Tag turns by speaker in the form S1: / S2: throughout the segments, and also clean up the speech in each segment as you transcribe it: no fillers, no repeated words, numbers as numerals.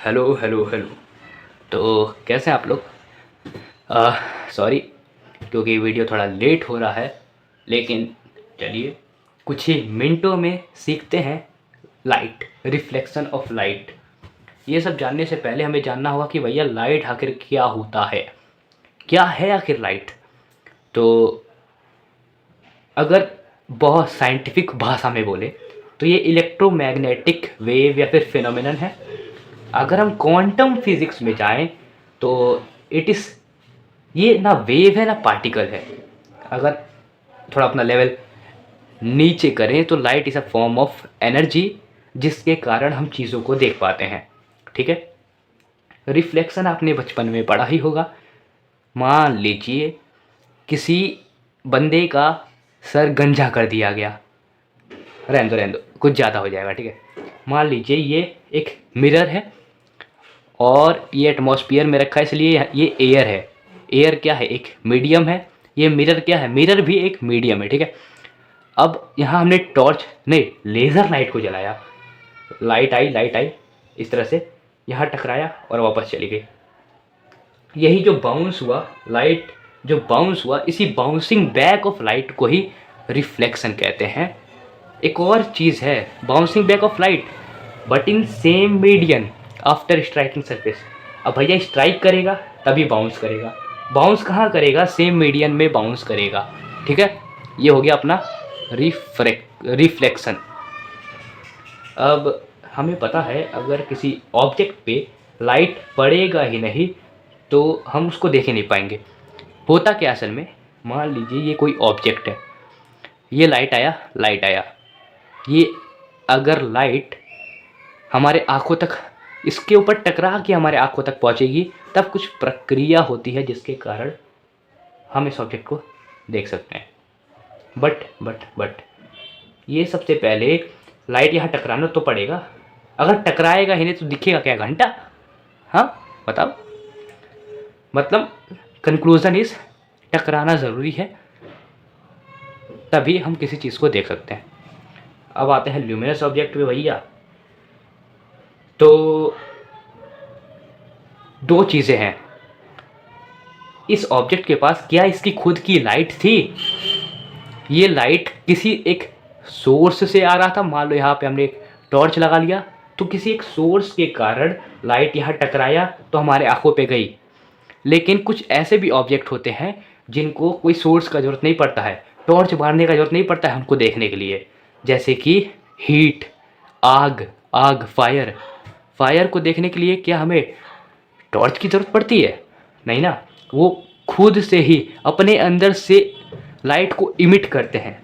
S1: Hello hello hello. तो कैसे हैं आप लोग? सॉरी, क्योंकि वीडियो थोड़ा लेट हो रहा है, लेकिन चलिए कुछ ही मिनटों में सीखते हैं लाइट, रिफ्लेक्शन ऑफ लाइट। ये सब जानने से पहले हमें जानना होगा कि भैया लाइट आखिर क्या होता है, क्या है आखिर लाइट। तो अगर बहुत साइंटिफिक भाषा में बोले तो ये इलेक्ट्रोमैग्नेटिक वेव या फिर फिनोमेनन है। अगर हम क्वांटम फिजिक्स में जाएं तो इट इज़, ये ना वेव है ना पार्टिकल है। अगर थोड़ा अपना लेवल नीचे करें तो light is a form of energy जिसके कारण हम चीज़ों को देख पाते हैं। ठीक है। रिफ्लेक्शन आपने बचपन में पढ़ा ही होगा। मान लीजिए किसी बंदे का सर गंजा कर दिया गया, रहने दो कुछ ज़्यादा हो जाएगा, ठीक है। मान लीजिए ये एक मिरर है और ये एटमॉस्फेयर में रखा है, इसलिए ये एयर है। एयर क्या है? एक मीडियम है। ये मिरर क्या है? मिरर भी एक मीडियम है, ठीक है। अब यहाँ हमने टॉर्च नहीं, लेज़र लाइट को जलाया। लाइट आई इस तरह से, यहाँ टकराया और वापस चली गई। यही जो बाउंस हुआ, लाइट जो बाउंस हुआ, इसी बाउंसिंग बैक ऑफ लाइट को ही रिफ्लेक्शन कहते हैं। एक और चीज़ है bouncing back of light, but in same medium after striking surface. अब भैया स्ट्राइक करेगा तभी बाउंस करेगा। बाउंस कहाँ करेगा? सेम मीडियम में बाउंस करेगा, ठीक है। ये हो गया अपना रिफ्लेक्शन। अब हमें पता है अगर किसी ऑब्जेक्ट पे लाइट पड़ेगा ही नहीं तो हम उसको देख ही नहीं पाएंगे। होता क्या असल में, मान लीजिए ये कोई ऑब्जेक्ट है, ये लाइट आया, ये अगर लाइट हमारे आँखों तक, इसके ऊपर टकरा के हमारे आँखों तक पहुँचेगी, तब कुछ प्रक्रिया होती है जिसके कारण हम इस ऑब्जेक्ट को देख सकते हैं। बट ये सबसे पहले लाइट यहाँ टकराना तो पड़ेगा। अगर टकराएगा ही नहीं तो दिखेगा क्या? घंटा? हाँ बताओ। मतलब कंक्लूज़न इज, टकराना ज़रूरी है तभी हम किसी चीज़ को देख सकते हैं। अब आते हैं ल्यूमिनस ऑब्जेक्ट पे भैया। तो दो चीज़ें हैं, इस ऑब्जेक्ट के पास क्या इसकी खुद की लाइट थी? ये लाइट किसी एक सोर्स से आ रहा था। मान लो यहाँ पे हमने एक टॉर्च लगा लिया तो किसी एक सोर्स के कारण लाइट यहाँ टकराया तो हमारे आंखों पे गई। लेकिन कुछ ऐसे भी ऑब्जेक्ट होते हैं जिनको कोई सोर्स का ज़रूरत नहीं पड़ता है, टॉर्च मारने का ज़रूरत नहीं पड़ता है हमको देखने के लिए। जैसे कि हीट, आग, फायर। फायर को देखने के लिए क्या हमें टॉर्च की ज़रूरत पड़ती है? नहीं ना, वो खुद से ही अपने अंदर से लाइट को इमिट करते हैं,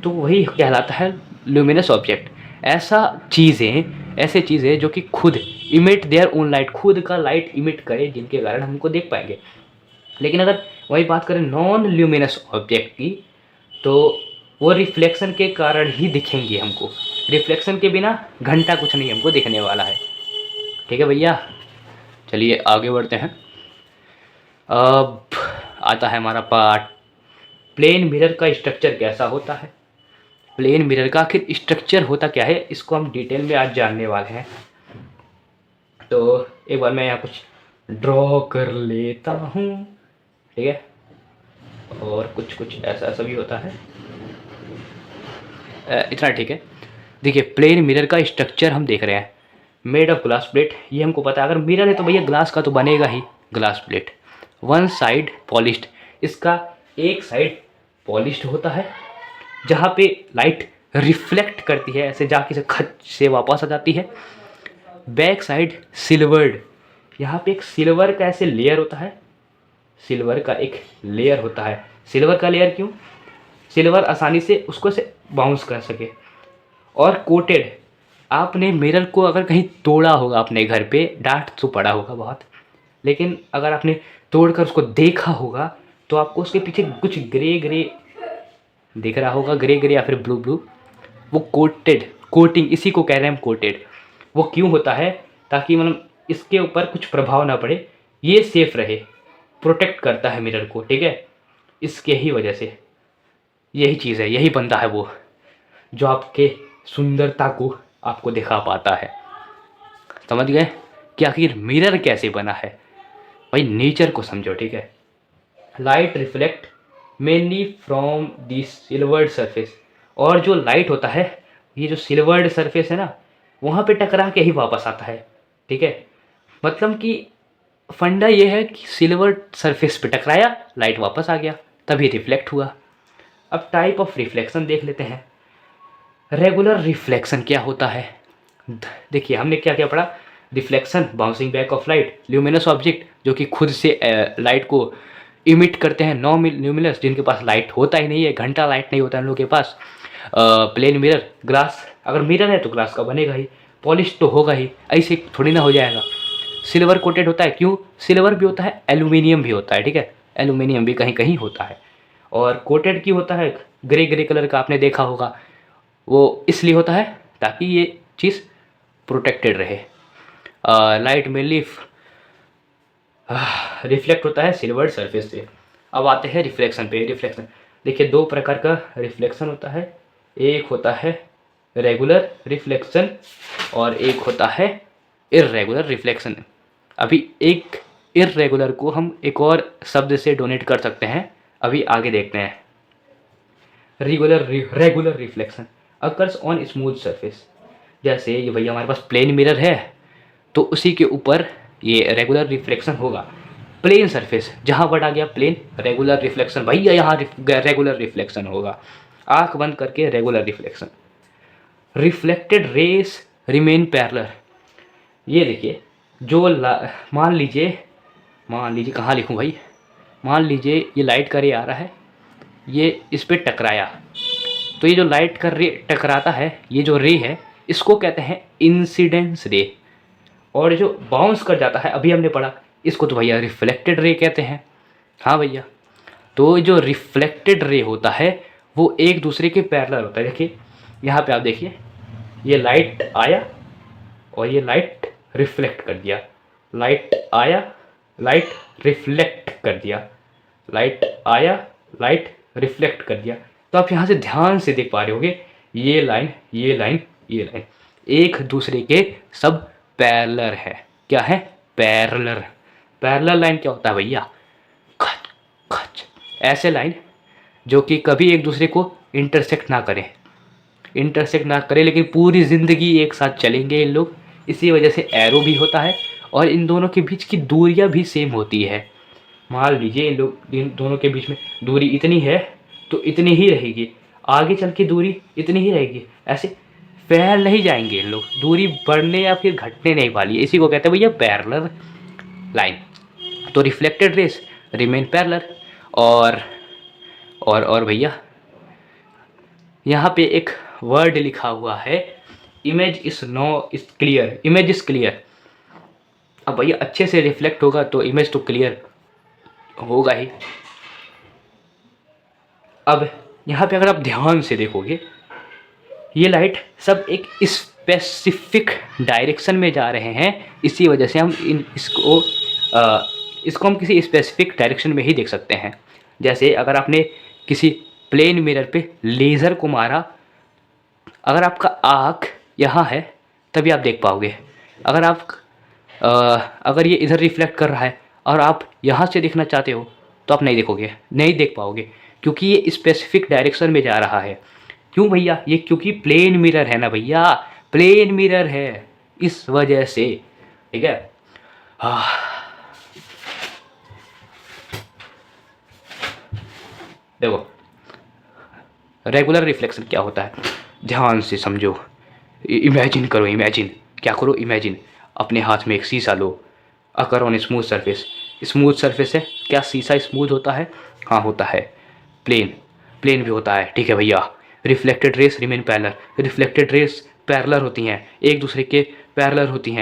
S1: तो वही कहलाता है ल्यूमिनस ऑब्जेक्ट। ऐसे चीज़ें जो कि खुद इमिट देयर ओन लाइट, खुद का लाइट इमिट करे जिनके कारण हमको देख पाएंगे। लेकिन अगर वही बात करें नॉन ल्यूमिनस ऑब्जेक्ट की, तो वो रिफ्लेक्शन के कारण ही दिखेंगे हमको। रिफ्लेक्शन के बिना घंटा कुछ नहीं हमको दिखने वाला है, ठीक है भैया। चलिए आगे बढ़ते हैं। अब आता है हमारा पार्ट, प्लेन मिरर का स्ट्रक्चर कैसा होता है। प्लेन मिरर का आखिर स्ट्रक्चर होता क्या है, इसको हम डिटेल में आज जानने वाले हैं। तो एक बार मैं यहाँ कुछ ड्रॉ कर लेता हूँ, ठीक है। और कुछ ऐसा ऐसा भी होता है, इतना ठीक है। देखिए प्लेन मिरर का स्ट्रक्चर हम देख रहे हैं, मेड ऑफ ग्लास प्लेट। ये हमको पता है, अगर मिरर है तो भैया ग्लास का तो बनेगा ही glass plate. One side polished, इसका एक साइड पॉलिश्ड होता है जहाँ पे लाइट रिफ्लेक्ट करती है, ऐसे जाके से खच से वापस आ जाती है। बैक साइड सिल्वर्ड, यहाँ पे एक सिल्वर का ऐसे लेयर होता है, सिल्वर का एक लेयर होता है। सिल्वर का लेयर क्यों? सिल्वर आसानी से उसको से बाउंस कर सके। और कोटेड, आपने मिरर को अगर कहीं तोड़ा होगा अपने घर पे, डांट तो पड़ा होगा बहुत, लेकिन अगर आपने तोड़कर उसको देखा होगा तो आपको उसके पीछे कुछ ग्रे ग्रे दिख रहा होगा, ग्रे ग्रे या फिर ब्लू ब्लू। वो कोटेड, कोटिंग इसी को कह रहे हैं हम, कोटेड। वो क्यों होता है? ताकि मतलब इसके ऊपर कुछ प्रभाव ना पड़े, ये सेफ रहे, प्रोटेक्ट करता है मिरर को, ठीक है। इसके ही वजह से यही चीज़ है, यही बंदा है वो जो आपके सुंदरता को आपको दिखा पाता है, समझ गए। कि आखिर मिरर कैसे बना है। भाई नेचर को समझो, ठीक है। Light reflect mainly from the silvered surface, और जो लाइट होता है ये जो सिल्वर्ड सरफेस है ना, वहाँ पे टकरा के ही वापस आता है, ठीक है। मतलब कि फंडा ये है कि सिल्वर सरफेस पे टकराया, लाइट वापस आ गया, तभी रिफ्लेक्ट हुआ। अब टाइप ऑफ रिफ्लेक्शन देख लेते हैं। रेगुलर रिफ्लेक्शन क्या होता है? देखिए हमने क्या क्या पढ़ा। Reflection, bouncing back of light, luminous object जो कि खुद से लाइट को इमिट करते हैं, नॉन ल्यूमिनस जिनके पास लाइट होता ही नहीं है, घंटा लाइट नहीं होता है हम लोग के पास। प्लेन मिरर, ग्लास, अगर मिरर है तो ग्लास का बनेगा ही, पॉलिश तो होगा ही, ऐसे थोड़ी ना हो जाएगा। सिल्वर कोटेड होता है, क्यों? सिल्वर भी होता है, एल्यूमिनियम भी होता है, ठीक है। एल्यूमिनियम भी कहीं कहीं होता है। और कोटेड क्यों होता है? ग्रे ग्रे कलर का आपने देखा होगा, वो इसलिए होता है ताकि ये चीज़ प्रोटेक्टेड रहे। लाइट मेनली रिफ्लेक्ट होता है सिल्वर सरफेस से। अब आते हैं रिफ्लेक्शन पे। रिफ्लेक्शन देखिए दो प्रकार का रिफ्लेक्शन होता है, एक होता है रेगुलर रिफ्लेक्शन और एक होता है इर्रेगुलर रिफ्लेक्शन। अभी एक इर्रेगुलर को हम एक और शब्द से डोनेट कर सकते हैं, अभी आगे देखते हैं। Regular reflection occurs on smooth surface. जैसे ये भैया हमारे पास प्लेन मिरर है तो उसी के ऊपर ये रेगुलर रिफ्लेक्शन होगा। प्लेन सरफेस जहाँ बट आ गया प्लेन, रेगुलर रिफ्लेक्शन भैया यहाँ रेगुलर रिफ्लेक्शन होगा। आंख बंद करके regular reflection. Reflected rays remain parallel. ये देखिए जो मान लीजिए कहाँ लिखूँ भाई, मान लीजिए ये लाइट का रे आ रहा है, ये इस पर टकराया, तो ये जो लाइट का रे टकराता है, ये जो रे है इसको कहते हैं इंसिडेंस रे। और जो बाउंस कर जाता है, अभी हमने पढ़ा, इसको तो भैया रिफ्लेक्टेड रे कहते हैं। हाँ भैया, तो जो रिफ्लेक्टेड रे होता है वो एक दूसरे के पैरेलल होता है। देखिए यहाँ पे आप देखिए, ये लाइट आया और ये लाइट रिफ्लेक्ट कर दिया, लाइट आया, लाइट रिफ्लेक्ट कर दिया, लाइट आया, लाइट रिफ्लेक्ट कर दिया। तो आप यहाँ से ध्यान से देख पा रहे होगे, ये लाइन, ये लाइन, ये लाइन एक दूसरे के सब पैरेलल है। क्या है? पैरेलल। पैरेलल लाइन क्या होता है भैया? खच खच, ऐसे लाइन जो कि कभी एक दूसरे को इंटरसेक्ट ना करें, लेकिन पूरी ज़िंदगी एक साथ चलेंगे इन लोग। इसी वजह से एरो भी होता है और इन दोनों के बीच की दूरियां भी सेम होती है। मान लीजिए इन दोनों के बीच में दूरी इतनी है तो इतनी ही रहेगी, आगे चल के दूरी इतनी ही रहेगी, ऐसे फैल नहीं जाएंगे इन लोग, दूरी बढ़ने या फिर घटने नहीं वाली है। इसी को कहते हैं भैया पैरेलल लाइन। तो रिफ्लेक्टेड रेस रिमेन पैरेलल। और भैया यहाँ पे एक वर्ड लिखा हुआ है, image is clear, image is clear. अब भैया अच्छे से रिफ्लेक्ट होगा तो इमेज तो क्लियर होगा ही। अब यहाँ पे अगर आप ध्यान से देखोगे, ये लाइट सब एक स्पेसिफिक डायरेक्शन में जा रहे हैं, इसी वजह से हम इसको हम किसी स्पेसिफिक डायरेक्शन में ही देख सकते हैं। जैसे अगर आपने किसी प्लेन मिरर पे लेज़र को मारा, अगर आपका आँख यहाँ है तभी आप देख पाओगे। अगर ये इधर रिफ्लेक्ट कर रहा है और आप यहाँ से देखना चाहते हो तो आप नहीं देख पाओगे, क्योंकि ये स्पेसिफिक डायरेक्शन में जा रहा है। क्यों भैया? ये क्योंकि प्लेन मिरर है ना भैया, प्लेन मिरर है, इस वजह से, ठीक है। देखो रेगुलर रिफ्लेक्शन क्या होता है, ध्यान से समझो। इमेजिन करो, क्या करो, इमेजिन अपने हाथ में एक शीशा लो, अकर ऑन स्मूथ सरफेस है। क्या शीशा स्मूथ होता है? हाँ होता है। प्लेन भी होता है, ठीक है भैया। Reflected rays remain parallel, reflected rays parallel होती हैं, एक दूसरे के पैरेलल होती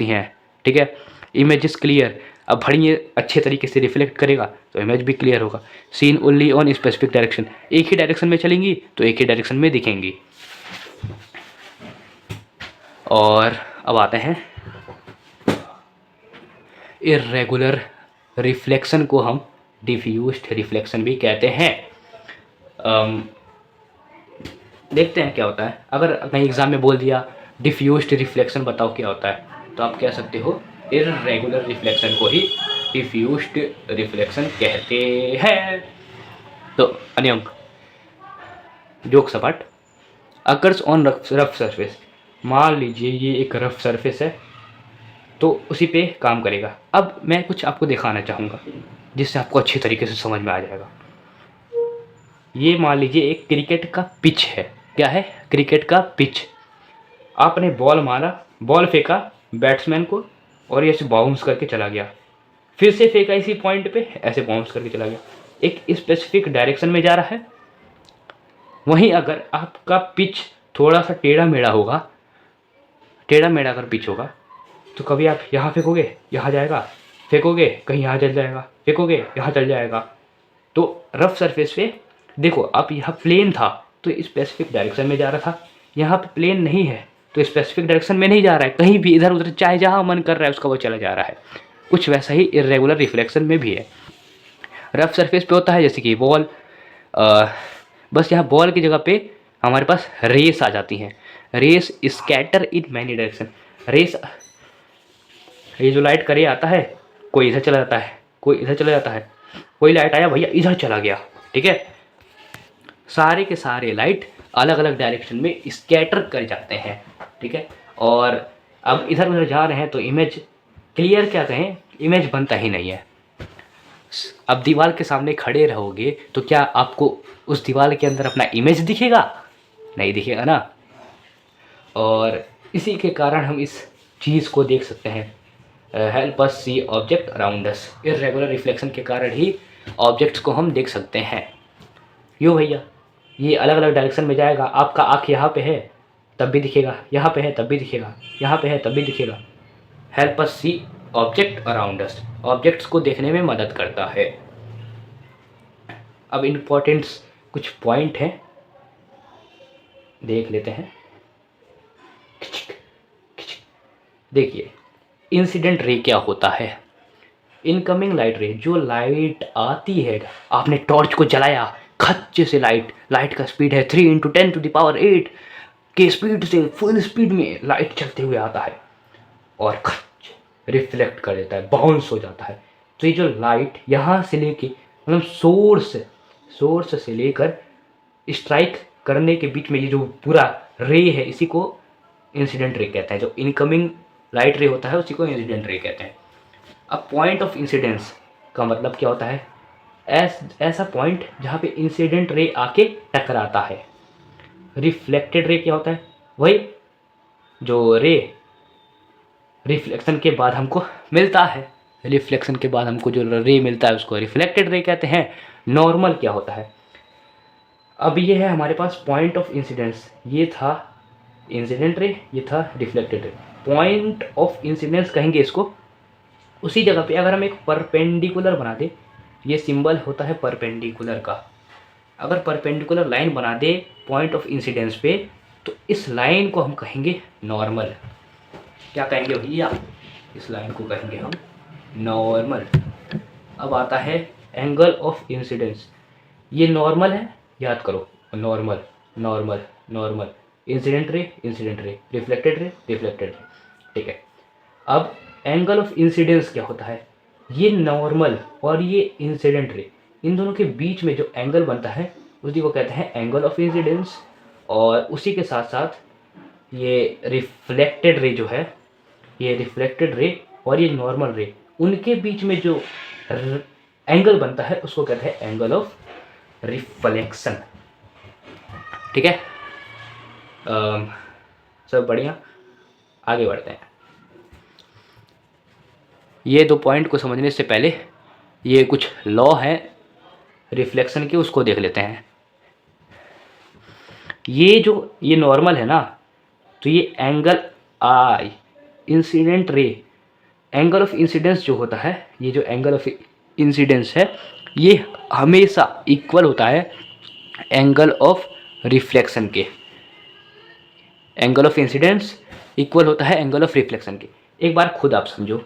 S1: हैं, ठीक है। इमेज इज क्लियर, अब भड़िए अच्छे तरीके से रिफ्लेक्ट करेगा तो इमेज भी क्लियर होगा। Seen only on specific direction, एक ही डायरेक्शन में चलेंगी तो एक ही डायरेक्शन में दिखेंगी। और अब आते हैं इर्रेगुलर रिफ्लेक्शन को हम डिफ्यूज्ड रिफ्लेक्शन भी कहते हैं। देखते हैं क्या होता है। अगर कहीं एग्जाम में बोल दिया डिफ्यूज्ड रिफ्लेक्शन बताओ क्या होता है, तो आप कह सकते हो इर्रेगुलर रिफ्लेक्शन को ही डिफ्यूज्ड रिफ्लेक्शन कहते हैं। तो अन्य अंक, जोक सपाट, अकर्स ऑन रफ सरफेस। मान लीजिए ये एक रफ सरफेस है तो उसी पे काम करेगा। अब मैं कुछ आपको दिखाना चाहूँगा जिससे आपको अच्छी तरीके से समझ में आ जाएगा। ये मान लीजिए एक क्रिकेट का पिच है। क्या है? क्रिकेट का पिच। आपने बॉल मारा, बॉल फेंका बैट्समैन को और ये ऐसे बाउंस करके चला गया, फिर से फेंका इसी पॉइंट पे, ऐसे बाउंस करके चला गया, एक स्पेसिफिक डायरेक्शन में जा रहा है। वहीं अगर आपका पिच थोड़ा सा टेढ़ा मेढ़ा होगा, टेढ़ा मेढ़ा अगर पिच होगा तो कभी आप यहाँ फेंकोगे यहाँ जाएगा, फेंकोगे कहीं यहाँ चल जाएगा, फेंकोगे यहाँ चल जाएगा। तो रफ सरफेस पे देखो, आप यहाँ प्लेन था तो स्पेसिफिक डायरेक्शन में जा रहा था, यहाँ पे प्लेन नहीं है तो स्पेसिफिक डायरेक्शन में नहीं जा रहा है, कहीं भी इधर उधर चाहे जहाँ मन कर रहा है उसका वो चला जा रहा है। कुछ वैसा ही इर्रेगुलर रिफ्लेक्शन में भी है। रफ सरफेस पे होता है जैसे कि बॉल, बस यहाँ बॉल की जगह पे हमारे पास रेस आ जाती हैं। Rays scatter in many direction. Rays, ये जो लाइट का रे आता है, कोई इधर चला जाता है, कोई इधर चला जाता है, कोई लाइट आया भैया इधर चला गया, ठीक है। सारे के सारे लाइट अलग अलग डायरेक्शन में स्कैटर कर जाते हैं, ठीक है। और अब इधर उधर जा रहे हैं तो इमेज क्लियर, क्या कहें, इमेज बनता ही नहीं है। अब दीवार के सामने खड़े रहोगे तो क्या आपको उस दीवार के अंदर अपना इमेज दिखेगा? नहीं दिखेगा ना। और इसी के कारण हम इस चीज़ को देख सकते हैं, help us see object around us. Irregular reflection के कारण ही ऑब्जेक्ट्स को हम देख सकते हैं। यो भैया, ये अलग अलग डायरेक्शन में जाएगा, आपका आँख यहाँ पे है तब भी दिखेगा, यहाँ पे है तब भी दिखेगा, यहाँ पे है तब भी दिखेगा। Help us see object around अस, ऑब्जेक्ट्स को देखने में मदद करता है। अब इम्पोर्टेंट्स कुछ पॉइंट हैं, देख लेते हैं। देखिए, इंसिडेंट रे क्या होता है? इनकमिंग लाइट रे, जो लाइट आती है, आपने टॉर्च को जलाया, खच्चे से लाइट का स्पीड है 3 × 10⁸ के स्पीड से, फुल स्पीड में लाइट चलते हुए आता है और खच रिफ्लेक्ट कर देता है, बाउंस हो जाता है। तो ये जो लाइट यहाँ से लेके, मतलब सोर्स से लेकर स्ट्राइक करने के बीच में ये जो पूरा रे है, इसी को इंसिडेंट रे कहते हैं। जो इनकमिंग लाइट रे होता है उसी को इंसिडेंट रे कहते हैं। अब पॉइंट ऑफ इंसिडेंस का मतलब क्या होता है? ऐसा पॉइंट जहाँ पे इंसिडेंट रे आके टकराता है। रिफ्लेक्टेड रे क्या होता है? वही जो रे रिफ्लेक्शन के बाद हमको मिलता है, रिफ्लेक्शन के बाद हमको जो रे मिलता है उसको रिफ्लेक्टेड रे कहते हैं। नॉर्मल क्या होता है? अब ये है हमारे पास पॉइंट ऑफ इंसिडेंस, ये था इंसिडेंट रे, ये था reflected ray. Point of incidence कहेंगे इसको। उसी जगह पे अगर हम एक परपेंडिकुलर बना दे, ये सिंबल होता है परपेंडिकुलर का। अगर परपेंडिकुलर लाइन बना दे पॉइंट ऑफ इंसिडेंस पे, तो इस लाइन को हम कहेंगे नॉर्मल। क्या कहेंगे भैया? इस लाइन को कहेंगे हम नॉर्मल। अब आता है एंगल ऑफ इंसिडेंस। ये नॉर्मल है, याद करो, normal normal normal, incident ray, reflected ray, ठीक है। अब एंगल ऑफ इंसिडेंस क्या होता है? ये नॉर्मल और ये इंसिडेंट रे, इन दोनों के बीच में जो एंगल बनता है उसी को कहते हैं एंगल ऑफ इंसिडेंस। और उसी के साथ साथ ये रिफ्लेक्टेड रे जो है, ये रिफ्लेक्टेड रे और ये नॉर्मल रे, उनके बीच में जो एंगल बनता है उसको कहते हैं एंगल ऑफ रिफ्लेक्शन, ठीक है। सब बढ़िया, आगे बढ़ते हैं। ये दो पॉइंट को समझने से पहले ये कुछ लॉ हैं रिफ्लेक्शन के, उसको देख लेते हैं। ये नॉर्मल है ना, तो ये angle I, incident ray, angle of incidence जो होता है, ये जो एंगल ऑफ इंसिडेंस है ये हमेशा इक्वल होता है एंगल ऑफ रिफ्लेक्शन के। एंगल ऑफ इंसिडेंस इक्वल होता है एंगल ऑफ रिफ्लेक्शन के। एक बार खुद आप समझो,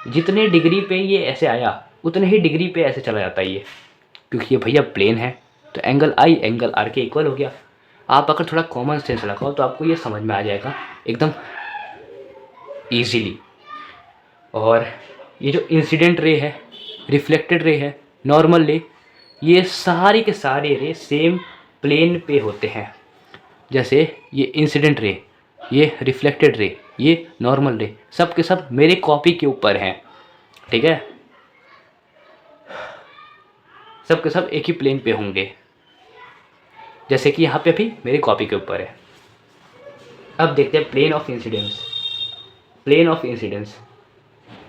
S1: जितने डिग्री पे ये ऐसे आया उतने ही डिग्री पे ऐसे चला जाता है ये, क्योंकि ये भैया प्लेन है, तो एंगल आई एंगल आर के इक्वल हो गया। आप अगर थोड़ा कॉमन सेंस लगाओ तो आपको ये समझ में आ जाएगा एकदम ईजीली। और ये जो इंसिडेंट रे है, रिफ्लेक्टेड रे है, नॉर्मल रे, ये सारी के सारे रे सेम प्लेन पे होते हैं। जैसे ये इंसिडेंट रे, ये रिफ्लेक्टेड रे, ये नॉर्मल रे, सब के सब मेरे कॉपी के ऊपर हैं, ठीक है, सब के सब एक ही प्लेन पे होंगे, जैसे कि यहाँ पे भी मेरी कॉपी के ऊपर है। अब देखते हैं plane of incidence. Plane of incidence,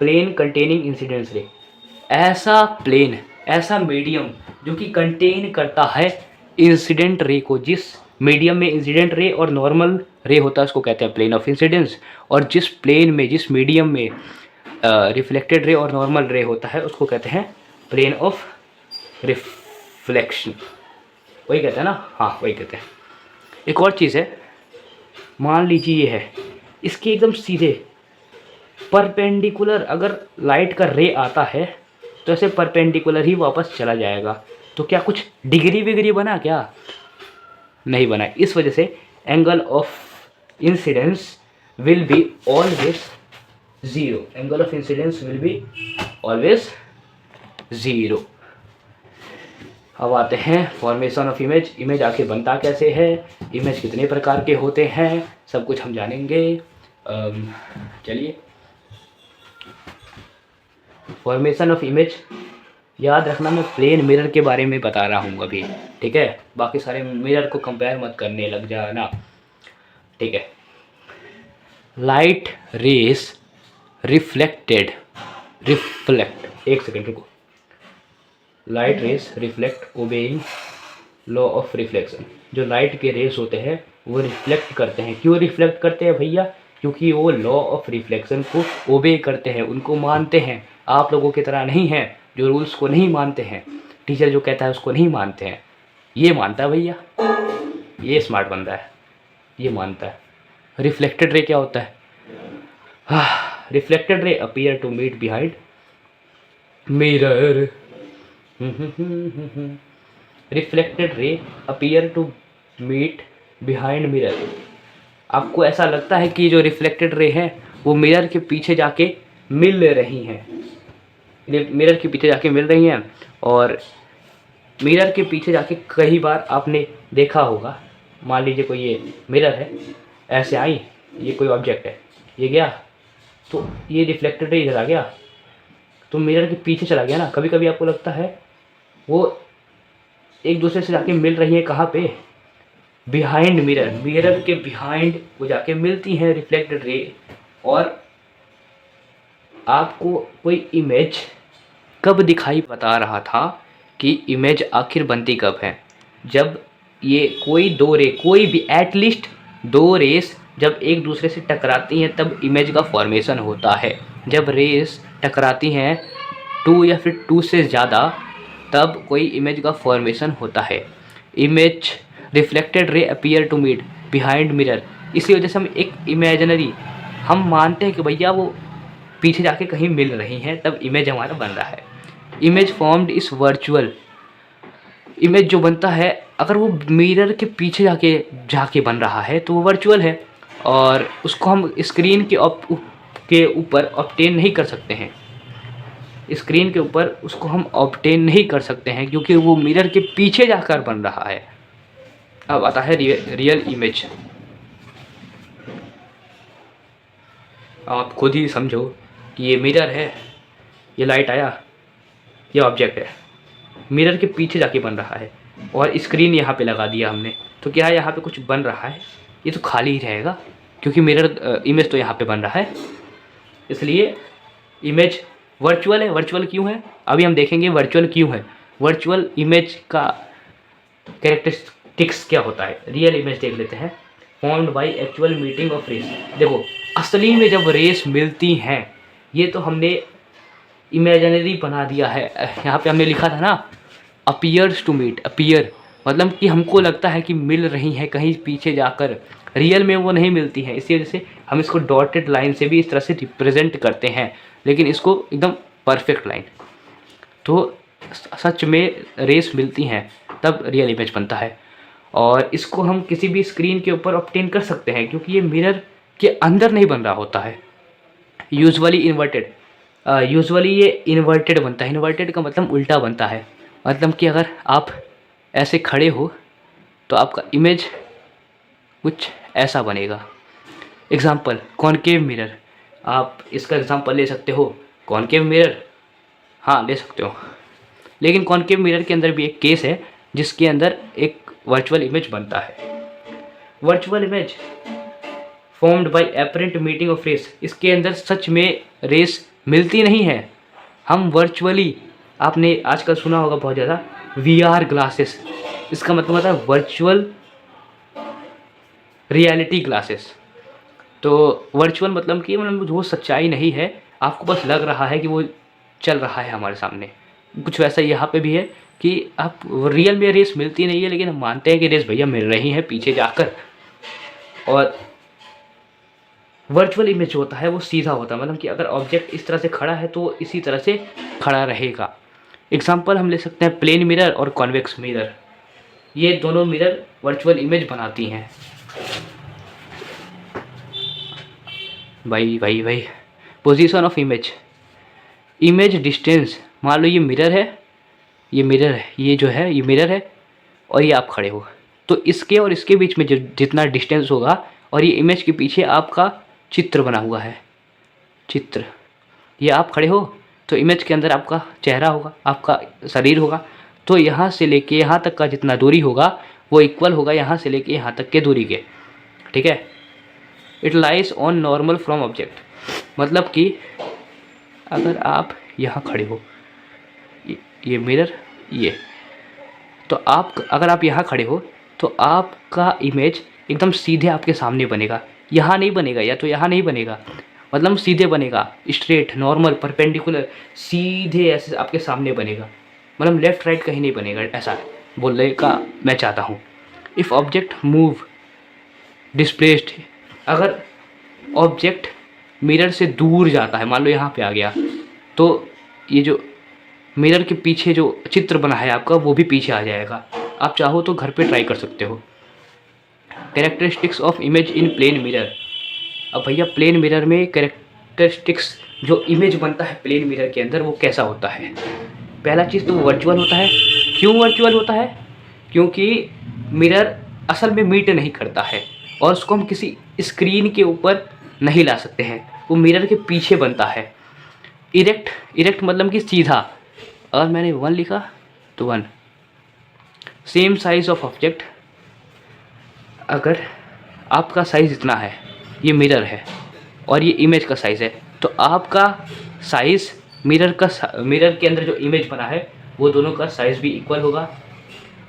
S1: plane containing incidence ray, ऐसा प्लेन, ऐसा मीडियम जो कि कंटेन करता है इंसिडेंट रे को। जिस मीडियम में इंसिडेंट रे और नॉर्मल रे होता है उसको कहते हैं प्लेन ऑफ इंसिडेंस, और जिस प्लेन में, जिस मीडियम में रिफ्लेक्टेड रे और नॉर्मल रे होता है उसको कहते हैं प्लेन ऑफ रिफ्लेक्शन। वही कहते हैं ना, हाँ वही कहते हैं। एक और चीज़ है, मान लीजिए ये है, इसके एकदम सीधे परपेंडिकुलर अगर लाइट का रे आता है तो ऐसे परपेंडिकुलर ही वापस चला जाएगा। तो क्या कुछ डिग्री विग्री बना क्या? नहीं बना। इस वजह से angle of incidence will be always zero. Angle of incidence will be always zero. अब आते हैं फॉर्मेशन ऑफ इमेज। इमेज आखिर बनता कैसे है, इमेज कितने प्रकार के होते हैं, सब कुछ हम जानेंगे। चलिए, फॉर्मेशन ऑफ इमेज, याद रखना मैं प्लेन मिरर के बारे में बता रहा हूँ अभी, ठीक है, बाकी सारे मिरर को कंपेयर मत करने लग जाना, ठीक है। लाइट रेस रिफ्लेक्ट, एक सेकेंड रुको। Light rays reflect obeying law of reflection. जो लाइट के रेस होते हैं वो रिफ्लेक्ट करते हैं। क्यों रिफ्लेक्ट करते हैं भैया? क्योंकि वो लॉ ऑफ रिफ्लेक्शन को ओबे करते हैं, उनको मानते हैं। आप लोगों की तरह नहीं है जो रूल्स को नहीं मानते हैं, टीचर जो कहता है उसको नहीं मानते हैं। ये मानता है भैया, ये स्मार्ट बंदा है, ये मानता है। रिफ्लेक्टेड रे क्या होता है? Reflected ray appear to meet behind mirror. Reflected ray appear to meet behind mirror. आपको ऐसा लगता है कि जो रिफ्लेक्टेड रे है वो मिरर के पीछे जाके मिल रही हैं, मिरर के पीछे जाके मिल रही हैं। और मिरर के पीछे जाके कई बार आपने देखा होगा, मान लीजिए कोई ये मिरर है, ऐसे आई, ये कोई ऑब्जेक्ट है, ये गया तो ये रिफ्लेक्टेड रे इधर आ गया तो मिरर के पीछे चला गया ना। कभी कभी आपको लगता है वो एक दूसरे से जाके मिल रही है, कहाँ पे? बिहाइंड मिरर, मिरर के बिहाइंड वो जाके मिलती हैं रिफ्लेक्टेड रे। और आपको कोई इमेज कब दिखाई बता रहा था कि इमेज आखिर बनती कब है? जब ये कोई दो रे, कोई भी एटलीस्ट दो रेस जब एक दूसरे से टकराती हैं तब इमेज का फॉर्मेशन होता है। जब रेस टकराती हैं 2 या फिर 2 से ज़्यादा तब कोई इमेज का फॉर्मेशन होता है। Image reflected ray appear to meet behind mirror. इसी वजह से हम एक इमेजिनरी, हम मानते हैं कि भैया वो पीछे जाके कहीं मिल रही हैं तब इमेज हमारा बन रहा है। इमेज फॉर्म्ड इस वर्चुअल, इमेज जो बनता है अगर वो मिरर के पीछे जाके बन रहा है तो वो वर्चुअल है और उसको हम स्क्रीन के ऊपर ऑब्टेन नहीं कर सकते हैं। स्क्रीन के ऊपर उसको हम ऑब्टेन नहीं कर सकते हैं क्योंकि वो मिरर के पीछे जाकर बन रहा है। अब आता है रियल इमेज। आप खुद ही समझो कि ये मिरर है, ये लाइट आया, ये ऑब्जेक्ट है, मिरर के पीछे जाके बन रहा है और स्क्रीन यहाँ पे लगा दिया हमने, तो क्या यहाँ पे कुछ बन रहा है? ये तो खाली ही रहेगा क्योंकि मिरर इमेज तो यहाँ पे बन रहा है, इसलिए इमेज वर्चुअल है। वर्चुअल क्यों है अभी हम देखेंगे, वर्चुअल क्यों है। वर्चुअल इमेज का कैरेक्टरिस्टिक्स क्या होता है? रियल इमेज देख लेते हैं। Formed by actual meeting of rays. देखो असली में जब रेस मिलती हैं, ये तो हमने इमेजिनरी बना दिया है। यहाँ पे हमने लिखा था ना अपीयर्स टू मीट, अपीयर मतलब कि हमको लगता है कि मिल रही हैं कहीं पीछे जाकर, रियल में वो नहीं मिलती हैं। इसी वजह से हम इसको डॉटेड लाइन से भी इस तरह से रिप्रेजेंट करते हैं, लेकिन इसको एकदम परफेक्ट लाइन। तो सच में रेस मिलती हैं तब रियल इमेज बनता है और इसको हम किसी भी स्क्रीन के ऊपर ऑब्टेन कर सकते हैं क्योंकि ये मिरर के अंदर नहीं बन रहा होता है। यूजुअली इन्वर्टेड, यूजुअली ये इन्वर्टेड बनता है। इन्वर्टेड का मतलब उल्टा बनता है, मतलब कि अगर आप ऐसे खड़े हो तो आपका इमेज कुछ ऐसा बनेगा। एग्जाम्पल कॉनकेव मिरर, आप इसका एग्जाम्पल ले सकते हो। कॉनकेव मिरर, हाँ ले सकते हो, लेकिन कॉनकेव मिरर के अंदर भी एक केस है जिसके अंदर एक वर्चुअल इमेज बनता है। Virtual image formed by apparent meeting of rays, इसके अंदर सच में रेस मिलती नहीं है। हम वर्चुअली, आपने आजकल सुना होगा बहुत ज़्यादा VR ग्लासेस, इसका मतलब होता है वर्चुअल रियलिटी ग्लासेस। तो वर्चुअल मतलब कि मतलब वो सच्चाई नहीं है, आपको बस लग रहा है कि वो चल रहा है हमारे सामने। कुछ वैसा यहाँ पे भी है कि आप रियल में रेस मिलती नहीं है, लेकिन हम मानते हैं कि रेस भैया मिल रही हैं पीछे जाकर। और वर्चुअल इमेज होता है वो सीधा होता है, मतलब कि अगर ऑब्जेक्ट इस तरह से खड़ा है तो इसी तरह से खड़ा रहेगा। एग्जाम्पल हम ले सकते हैं प्लेन मिरर और कॉन्वेक्स मिरर, ये दोनों मिरर वर्चुअल इमेज बनाती हैं। भाई position of image, image distance, मान लो ये मिरर है, ये मिरर है, ये जो है ये मिरर है और ये आप खड़े हो, तो इसके और इसके बीच में जो जितना डिस्टेंस होगा, और ये इमेज के पीछे आपका चित्र बना हुआ है, चित्र, ये आप खड़े हो तो इमेज के अंदर आपका चेहरा होगा, आपका शरीर होगा, तो यहाँ से लेके यहाँ तक का जितना दूरी होगा वो इक्वल होगा यहाँ से लेके यहाँ तक के दूरी के, ठीक है। It lies on normal from object, मतलब कि अगर आप यहाँ खड़े हो, ये मिरर ये, तो आप अगर आप यहाँ खड़े हो तो आपका इमेज एकदम सीधे आपके सामने बनेगा, यहाँ नहीं बनेगा, या तो यहाँ नहीं बनेगा, मतलब सीधे बनेगा, स्ट्रेट नॉर्मल परपेंडिकुलर सीधे ऐसे आपके सामने बनेगा, मतलब लेफ्ट राइट कहीं नहीं बनेगा, ऐसा बोलने का मैं चाहता हूँ। इफ़ ऑब्जेक्ट मूव डिस्प्लेस्ड, अगर ऑब्जेक्ट मिरर से दूर जाता है, मान लो यहाँ पे आ गया, तो ये जो मिरर के पीछे जो चित्र बना है आपका वो भी पीछे आ जाएगा। आप चाहो तो घर पे ट्राई कर सकते हो। Characteristics of image in plane mirror, अब भैया प्लेन मिरर में कैरेक्टरिस्टिक्स जो इमेज बनता है प्लेन मिरर के अंदर वो कैसा होता है। पहला चीज़ तो वो वर्चुअल होता है। क्यों वर्चुअल होता है? क्योंकि मिरर असल में मीट नहीं करता है और उसको हम किसी स्क्रीन के ऊपर नहीं ला सकते हैं, वो मिरर के पीछे बनता है। इरेक्ट मतलब कि सीधा, और मैंने 1 लिखा तो 1। सेम साइज ऑफ ऑब्जेक्ट, अगर आपका साइज़ इतना है, ये मिरर है और ये इमेज का साइज़ है, तो आपका साइज़ मिरर के अंदर जो इमेज बना है वो दोनों का साइज़ भी इक्वल होगा।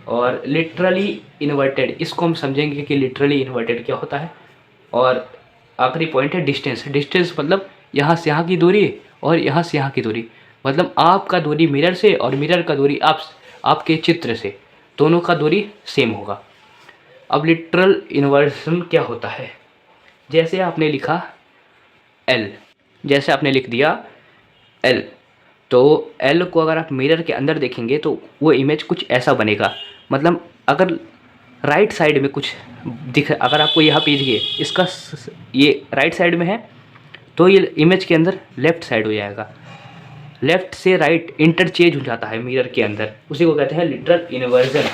S1: और लिटरली इन्वर्टेड, इसको हम समझेंगे कि लिटरली इन्वर्टेड क्या होता है। और आखिरी पॉइंट है डिस्टेंस। डिस्टेंस मतलब यहाँ से यहाँ की दूरी और यहाँ से यहाँ की दूरी, मतलब आपका दूरी मिरर से और मिरर का दूरी आपके चित्र से, दोनों का दूरी सेम होगा। अब लिटरल इन्वर्जन क्या होता है? जैसे आपने लिखा L, जैसे आपने लिख दिया L, तो L को अगर आप मिरर के अंदर देखेंगे तो वो इमेज कुछ ऐसा बनेगा। मतलब अगर राइट साइड में कुछ अगर आपको यहाँ पे इसका ये राइट साइड में है तो ये इमेज के अंदर लेफ़्ट साइड हो जाएगा। लेफ़्ट से राइट इंटरचेंज हो जाता है मिरर के अंदर, उसी को कहते हैं लिटरल इन्वर्जन।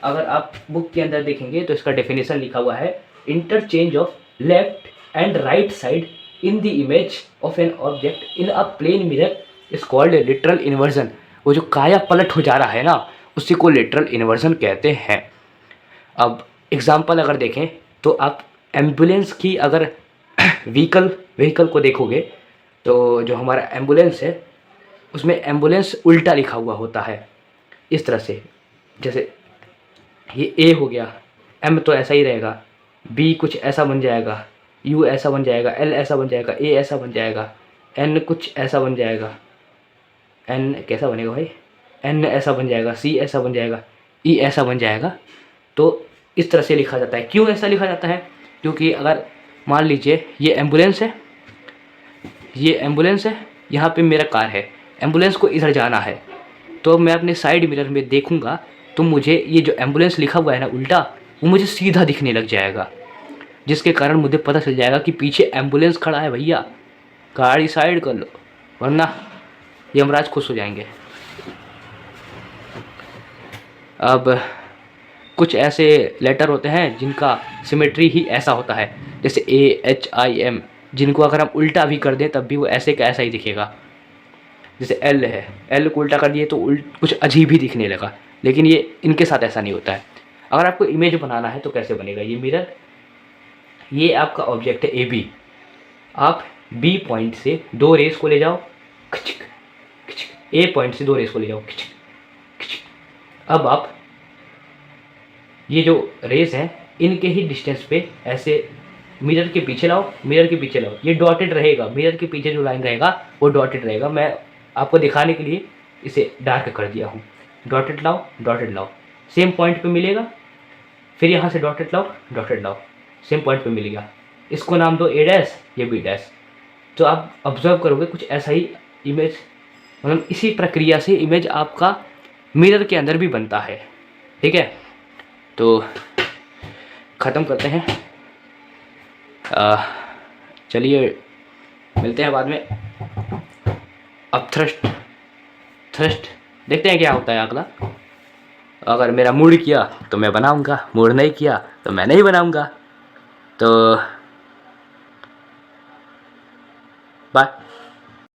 S1: अगर आप बुक के अंदर देखेंगे तो इसका डेफिनेशन लिखा हुआ है, interchange of left and right side in the image of an object in a plane mirror is called lateral inversion. वो जो काया पलट हो जा रहा है ना, उसी को लिटरल इन्वर्जन कहते हैं। अब एग्जाम्पल अगर देखें तो आप एम्बुलेंस की अगर व्हीकल को देखोगे तो जो हमारा एम्बुलेंस है उसमें एम्बुलेंस उल्टा लिखा हुआ होता है इस तरह से, जैसे ये A हो गया, M तो ऐसा ही रहेगा, B कुछ ऐसा बन जाएगा, U ऐसा बन जाएगा, L ऐसा बन जाएगा, A ऐसा बन जाएगा, N कुछ ऐसा बन जाएगा, N कैसा बनेगा भाई, N ऐसा बन जाएगा, C ऐसा बन जाएगा, E ऐसा बन जाएगा। तो इस तरह से लिखा जाता है। क्यों ऐसा लिखा जाता है? क्योंकि अगर मान लीजिए ये एम्बुलेंस है, यहाँ पे मेरा कार है, एम्बुलेंस को इधर जाना है, तो मैं अपने साइड मिरर में देखूंगा तो मुझे ये जो एम्बुलेंस लिखा हुआ है ना उल्टा, वो मुझे सीधा दिखने लग जाएगा, जिसके कारण मुझे पता चल जाएगा कि पीछे एम्बुलेंस खड़ा है, भैया गाड़ी साइड कर लो। वरना यमराज खुश हो जाएंगे। अब कुछ ऐसे लेटर होते हैं जिनका सिमेट्री ही ऐसा होता है, जैसे AHIM, जिनको अगर हम उल्टा भी कर दें तब भी वो ऐसे का ऐसा ही दिखेगा। जैसे L है, L को उल्टा कर दिए तो कुछ अजीब ही दिखने लगा, लेकिन ये इनके साथ ऐसा नहीं होता है। अगर आपको इमेज बनाना है तो कैसे बनेगा ये मिरर, ये आपका ऑब्जेक्ट है AB, आप B पॉइंट से दो रेस को ले जाओ, खिचक खिचक, A पॉइंट से दो रेस को ले जाओ, खिचक खिचक। अब आप ये जो रेस हैं इनके ही डिस्टेंस पे ऐसे मिरर के पीछे लाओ, मिरर के पीछे लाओ, ये डॉटेड रहेगा, मिरर के पीछे जो लाइन रहेगा वो डॉटेड रहेगा। मैं आपको दिखाने के लिए इसे डार्क कर दिया हूँ। डॉटेड लाओ, डॉटेड लाओ, सेम पॉइंट पे मिलेगा। फिर यहाँ से डॉटेड लाओ, डॉटेड लाओ, सेम पॉइंट पे मिलेगा। इसको नाम दो A डैश, ये B डैश। तो आप ऑब्जर्व करोगे कुछ ऐसा ही इमेज, मतलब इसी प्रक्रिया से इमेज आपका मिरर के अंदर भी बनता है। ठीक है, तो ख़त्म करते हैं। चलिए मिलते हैं बाद में। अब थ्रस्ट देखते हैं क्या होता है अगला। अगर मेरा मूड किया तो मैं बनाऊंगा, मूड नहीं किया तो मैं नहीं बनाऊंगा। तो बाय।